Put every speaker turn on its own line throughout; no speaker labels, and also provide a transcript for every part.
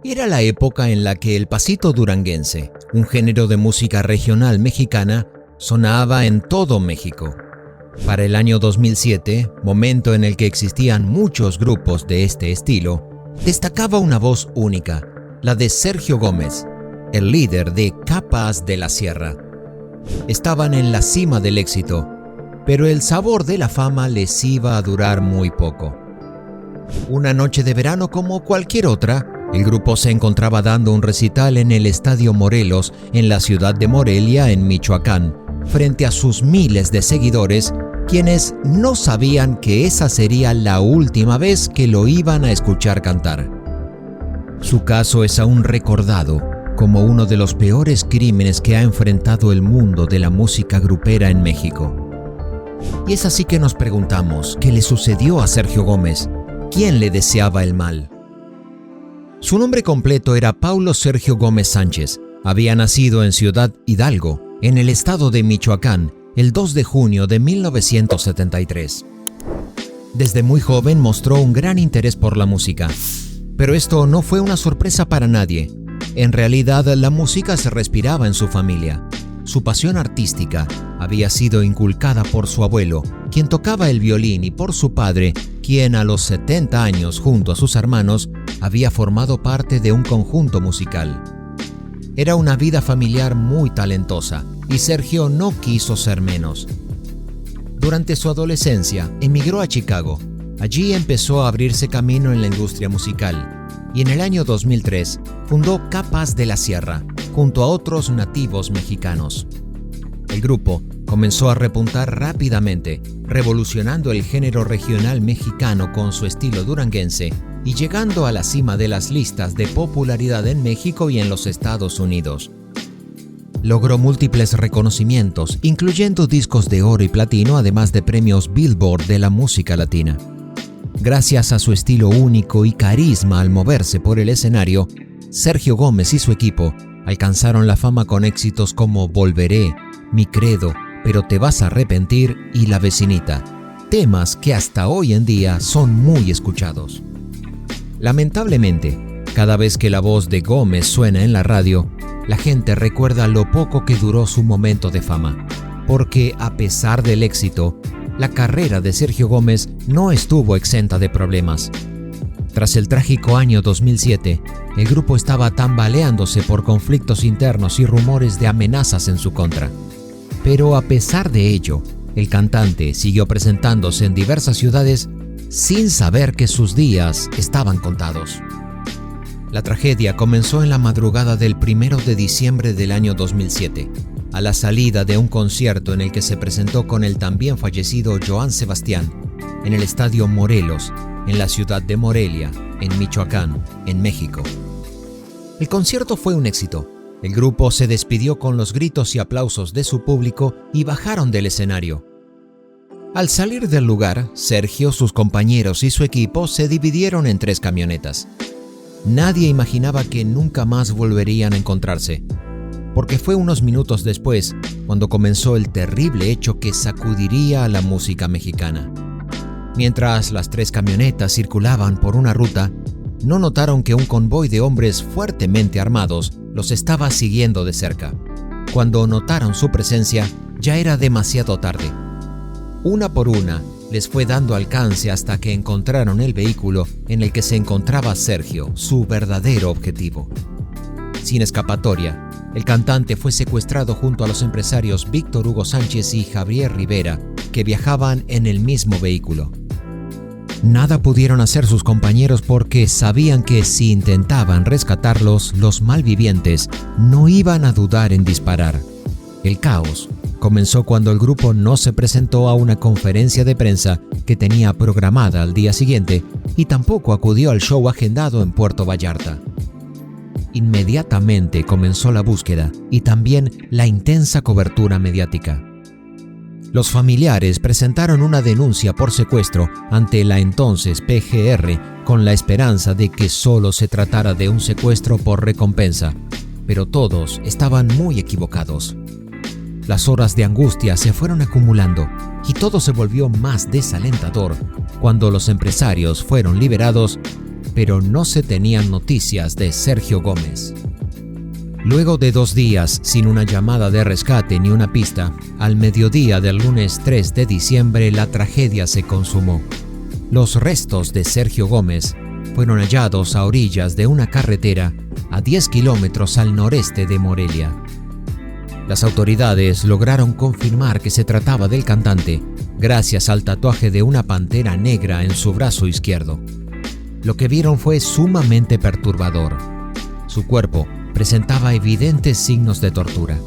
Era la época en la que el pasito duranguense, un género de música regional mexicana, sonaba en todo México. Para el año 2007, momento en el que existían muchos grupos de este estilo, destacaba una voz única, la de Sergio Gómez, el líder de Capas de la Sierra. Estaban en la cima del éxito, pero el sabor de la fama les iba a durar muy poco. Una noche de verano como cualquier otra, el grupo se encontraba dando un recital en el Estadio Morelos, en la ciudad de Morelia, en Michoacán, frente a sus miles de seguidores, quienes no sabían que esa sería la última vez que lo iban a escuchar cantar. Su caso es aún recordado como uno de los peores crímenes que ha enfrentado el mundo de la música grupera en México. Y es así que nos preguntamos, ¿qué le sucedió a Sergio Gómez? ¿Quién le deseaba el mal? Su nombre completo era Paulo Sergio Gómez Sánchez. Había nacido en Ciudad Hidalgo, en el estado de Michoacán, el 2 de junio de 1973. Desde muy joven mostró un gran interés por la música. Pero esto no fue una sorpresa para nadie. En realidad, la música se respiraba en su familia. Su pasión artística había sido inculcada por su abuelo, quien tocaba el violín, y por su padre, quien a los 70 años, junto a sus hermanos, había formado parte de un conjunto musical. Era una vida familiar muy talentosa, y Sergio no quiso ser menos. Durante su adolescencia, emigró a Chicago. Allí empezó a abrirse camino en la industria musical, y en el año 2003 fundó Capas de la Sierra, junto a otros nativos mexicanos. El grupo comenzó a repuntar rápidamente, revolucionando el género regional mexicano con su estilo duranguense y llegando a la cima de las listas de popularidad en México y en los Estados Unidos. Logró múltiples reconocimientos, incluyendo discos de oro y platino, además de premios Billboard de la música latina. Gracias a su estilo único y carisma al moverse por el escenario, Sergio Gómez y su equipo alcanzaron la fama con éxitos como Volveré, Mi Credo, Pero te vas a arrepentir y La Vecinita, temas que hasta hoy en día son muy escuchados. Lamentablemente, cada vez que la voz de Gómez suena en la radio, la gente recuerda lo poco que duró su momento de fama, porque a pesar del éxito, la carrera de Sergio Gómez no estuvo exenta de problemas. Tras el trágico año 2007, el grupo estaba tambaleándose por conflictos internos y rumores de amenazas en su contra. Pero a pesar de ello, el cantante siguió presentándose en diversas ciudades sin saber que sus días estaban contados. La tragedia comenzó en la madrugada del 1 de diciembre del año 2007, a la salida de un concierto en el que se presentó con el también fallecido Joan Sebastián, en el Estadio Morelos, en la ciudad de Morelia, en Michoacán, en México. El concierto fue un éxito. El grupo se despidió con los gritos y aplausos de su público y bajaron del escenario. Al salir del lugar, Sergio, sus compañeros y su equipo se dividieron en 3 camionetas. Nadie imaginaba que nunca más volverían a encontrarse, porque fue unos minutos después cuando comenzó el terrible hecho que sacudiría a la música mexicana. Mientras las 3 camionetas circulaban por una ruta, no notaron que un convoy de hombres fuertemente armados los estaba siguiendo de cerca. Cuando notaron su presencia, ya era demasiado tarde. Una por una, les fue dando alcance hasta que encontraron el vehículo en el que se encontraba Sergio, su verdadero objetivo. Sin escapatoria, el cantante fue secuestrado junto a los empresarios Víctor Hugo Sánchez y Javier Rivera, que viajaban en el mismo vehículo. Nada pudieron hacer sus compañeros porque sabían que si intentaban rescatarlos, los malvivientes no iban a dudar en disparar. El caos comenzó cuando el grupo no se presentó a una conferencia de prensa que tenía programada al día siguiente y tampoco acudió al show agendado en Puerto Vallarta. Inmediatamente comenzó la búsqueda y también la intensa cobertura mediática. Los familiares presentaron una denuncia por secuestro ante la entonces PGR con la esperanza de que solo se tratara de un secuestro por recompensa, pero todos estaban muy equivocados. Las horas de angustia se fueron acumulando y todo se volvió más desalentador cuando los empresarios fueron liberados pero no se tenían noticias de Sergio Gómez. Luego de 2 días sin una llamada de rescate ni una pista, al mediodía del lunes 3 de diciembre la tragedia se consumó. Los restos de Sergio Gómez fueron hallados a orillas de una carretera a 10 kilómetros al noreste de Morelia. Las autoridades lograron confirmar que se trataba del cantante gracias al tatuaje de una pantera negra en su brazo izquierdo. Lo que vieron fue sumamente perturbador. Su cuerpo presentaba evidentes signos de tortura.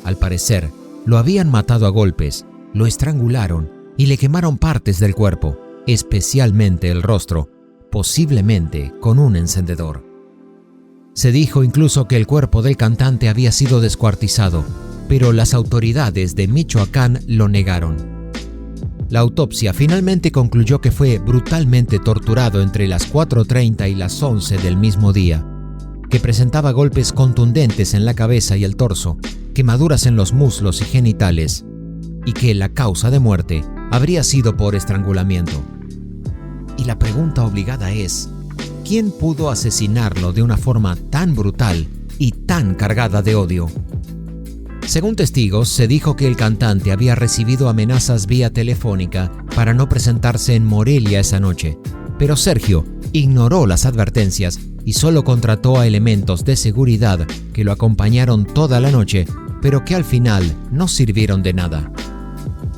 Al parecer, lo habían matado a golpes, lo estrangularon y le quemaron partes del cuerpo, especialmente el rostro, posiblemente con un encendedor. Se dijo incluso que el cuerpo del cantante había sido descuartizado, pero las autoridades de Michoacán lo negaron. La autopsia finalmente concluyó que fue brutalmente torturado entre las 4:30 y las 11 del mismo día, que presentaba golpes contundentes en la cabeza y el torso, quemaduras en los muslos y genitales, y que la causa de muerte habría sido por estrangulamiento. Y la pregunta obligada es, ¿quién pudo asesinarlo de una forma tan brutal y tan cargada de odio? Según testigos, se dijo que el cantante había recibido amenazas vía telefónica para no presentarse en Morelia esa noche, pero Sergio ignoró las advertencias y solo contrató a elementos de seguridad que lo acompañaron toda la noche, pero que al final no sirvieron de nada.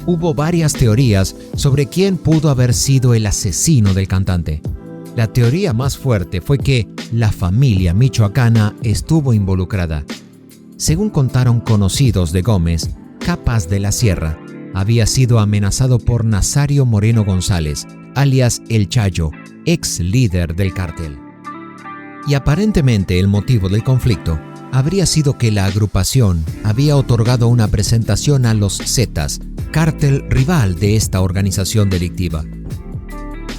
Hubo varias teorías sobre quién pudo haber sido el asesino del cantante. La teoría más fuerte fue que la familia michoacana estuvo involucrada. Según contaron conocidos de Gómez, Capas de la Sierra había sido amenazado por Nazario Moreno González, alias El Chayo, ex líder del cártel. Y aparentemente el motivo del conflicto habría sido que la agrupación había otorgado una presentación a los Zetas, cártel rival de esta organización delictiva.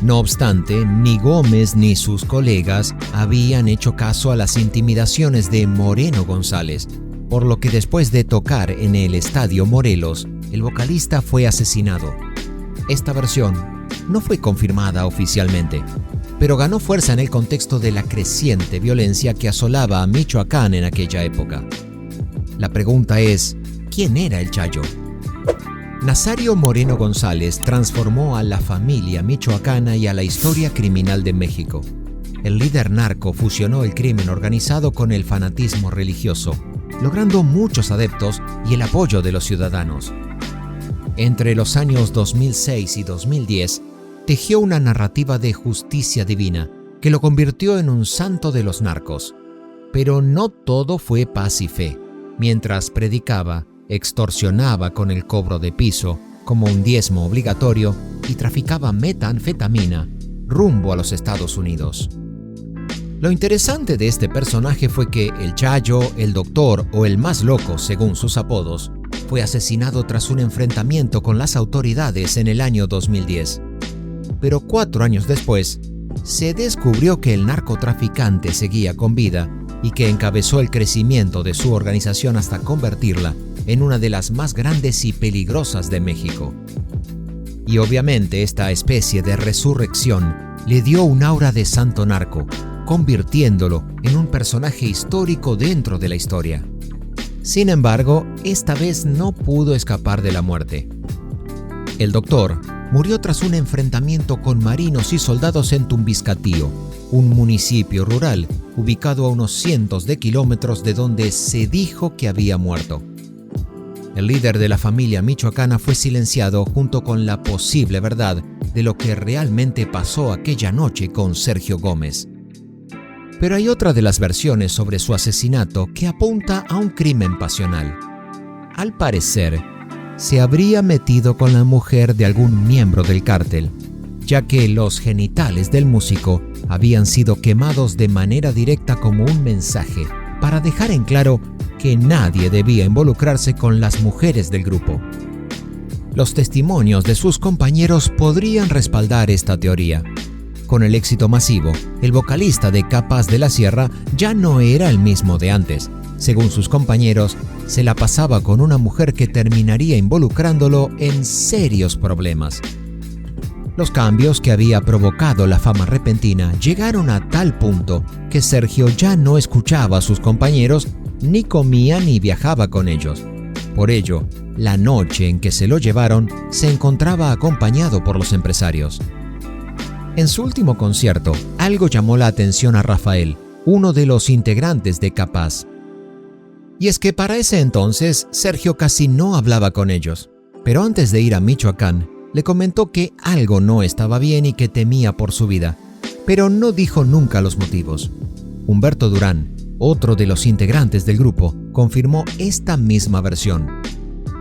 No obstante, ni Gómez ni sus colegas habían hecho caso a las intimidaciones de Moreno González, por lo que después de tocar en el Estadio Morelos, el vocalista fue asesinado. Esta versión no fue confirmada oficialmente, pero ganó fuerza en el contexto de la creciente violencia que asolaba a Michoacán en aquella época. La pregunta es, ¿quién era el Chayo? Nazario Moreno González transformó a la familia michoacana y a la historia criminal de México. El líder narco fusionó el crimen organizado con el fanatismo religioso, logrando muchos adeptos y el apoyo de los ciudadanos. Entre los años 2006 y 2010, tejió una narrativa de justicia divina que lo convirtió en un santo de los narcos. Pero no todo fue paz y fe. Mientras predicaba, extorsionaba con el cobro de piso como un diezmo obligatorio y traficaba metanfetamina rumbo a los Estados Unidos. Lo interesante de este personaje fue que el Chayo, el Doctor o el Más Loco, según sus apodos, fue asesinado tras un enfrentamiento con las autoridades en el año 2010. Pero 4 años después, se descubrió que el narcotraficante seguía con vida y que encabezó el crecimiento de su organización hasta convertirla en una de las más grandes y peligrosas de México. Y obviamente esta especie de resurrección le dio un aura de santo narco, convirtiéndolo en un personaje histórico dentro de la historia. Sin embargo, esta vez no pudo escapar de la muerte. El Doctor murió tras un enfrentamiento con marinos y soldados en Tumbiscatío, un municipio rural ubicado a unos cientos de kilómetros de donde se dijo que había muerto. El líder de la familia michoacana fue silenciado junto con la posible verdad de lo que realmente pasó aquella noche con Sergio Gómez. Pero hay otra de las versiones sobre su asesinato que apunta a un crimen pasional. Al parecer, se habría metido con la mujer de algún miembro del cártel, ya que los genitales del músico habían sido quemados de manera directa como un mensaje para dejar en claro que nadie debía involucrarse con las mujeres del grupo. Los testimonios de sus compañeros podrían respaldar esta teoría. Con el éxito masivo, el vocalista de Capas de la Sierra ya no era el mismo de antes. Según sus compañeros, se la pasaba con una mujer que terminaría involucrándolo en serios problemas. Los cambios que había provocado la fama repentina llegaron a tal punto que Sergio ya no escuchaba a sus compañeros, ni comía ni viajaba con ellos. Por ello, la noche en que se lo llevaron se encontraba acompañado por los empresarios. En su último concierto, algo llamó la atención a Rafael, uno de los integrantes de Capaz. Y es que para ese entonces, Sergio casi no hablaba con ellos. Pero antes de ir a Michoacán, le comentó que algo no estaba bien y que temía por su vida, pero no dijo nunca los motivos. Humberto Durán, otro de los integrantes del grupo, confirmó esta misma versión.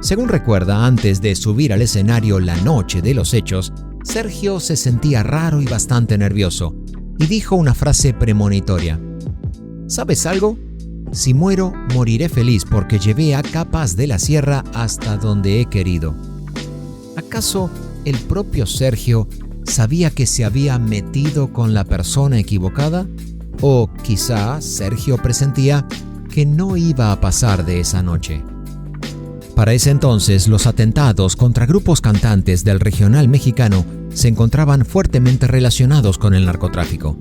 Según recuerda, antes de subir al escenario la noche de los hechos, Sergio se sentía raro y bastante nervioso, y dijo una frase premonitoria. ¿Sabes algo? Si muero, moriré feliz porque llevé a Capaz de la Sierra hasta donde he querido. ¿Acaso el propio Sergio sabía que se había metido con la persona equivocada? ¿O quizá Sergio presentía que no iba a pasar de esa noche? Para ese entonces, los atentados contra grupos cantantes del regional mexicano se encontraban fuertemente relacionados con el narcotráfico.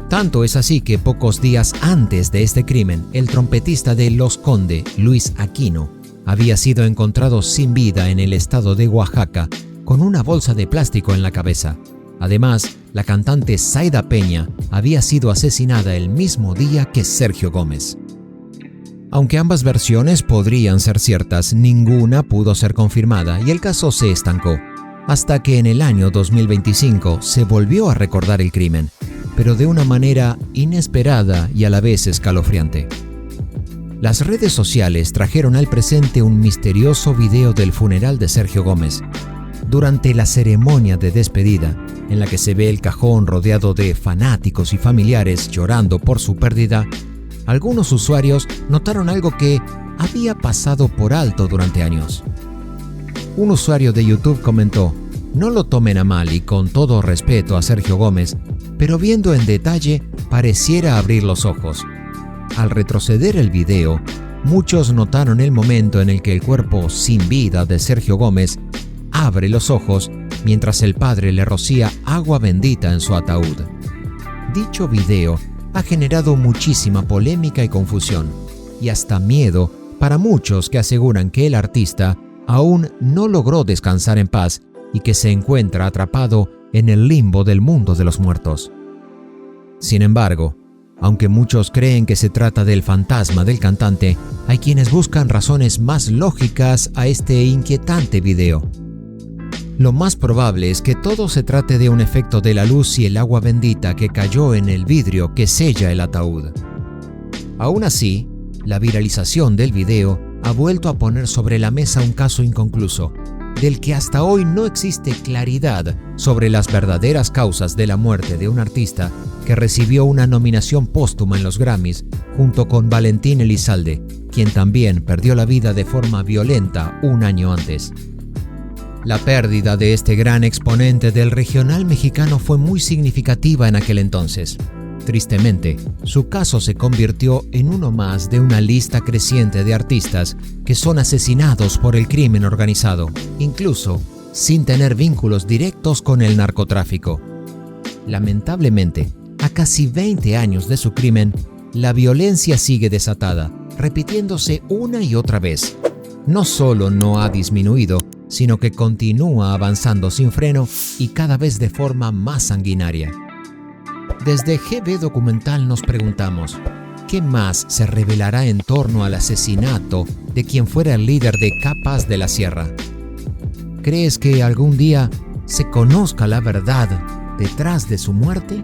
Tanto es así que pocos días antes de este crimen, el trompetista de Los Conde, Luis Aquino, había sido encontrado sin vida en el estado de Oaxaca, con una bolsa de plástico en la cabeza. Además, la cantante Zaida Peña había sido asesinada el mismo día que Sergio Gómez. Aunque ambas versiones podrían ser ciertas, ninguna pudo ser confirmada y el caso se estancó, hasta que en el año 2025 se volvió a recordar el crimen, pero de una manera inesperada y a la vez escalofriante. Las redes sociales trajeron al presente un misterioso video del funeral de Sergio Gómez. Durante la ceremonia de despedida, en la que se ve el cajón rodeado de fanáticos y familiares llorando por su pérdida, algunos usuarios notaron algo que había pasado por alto durante años. Un usuario de YouTube comentó: "No lo tomen a mal y con todo respeto a Sergio Gómez, pero viendo en detalle pareciera abrir los ojos". Al retroceder el video, muchos notaron el momento en el que el cuerpo sin vida de Sergio Gómez abre los ojos mientras el padre le rocía agua bendita en su ataúd. Dicho video ha generado muchísima polémica y confusión, y hasta miedo para muchos que aseguran que el artista aún no logró descansar en paz y que se encuentra atrapado en el limbo del mundo de los muertos. Sin embargo, aunque muchos creen que se trata del fantasma del cantante, hay quienes buscan razones más lógicas a este inquietante video. Lo más probable es que todo se trate de un efecto de la luz y el agua bendita que cayó en el vidrio que sella el ataúd. Aún así, la viralización del video ha vuelto a poner sobre la mesa un caso inconcluso, del que hasta hoy no existe claridad sobre las verdaderas causas de la muerte de un artista que recibió una nominación póstuma en los Grammys junto con Valentín Elizalde, quien también perdió la vida de forma violenta un año antes. La pérdida de este gran exponente del regional mexicano fue muy significativa en aquel entonces. Tristemente, su caso se convirtió en uno más de una lista creciente de artistas que son asesinados por el crimen organizado, incluso sin tener vínculos directos con el narcotráfico. Lamentablemente, a casi 20 años de su crimen, la violencia sigue desatada, repitiéndose una y otra vez. No solo no ha disminuido, sino que continúa avanzando sin freno y cada vez de forma más sanguinaria. Desde GB Documental nos preguntamos, ¿qué más se revelará en torno al asesinato de quien fuera el líder de Capaz de la Sierra? ¿Crees que algún día se conozca la verdad detrás de su muerte?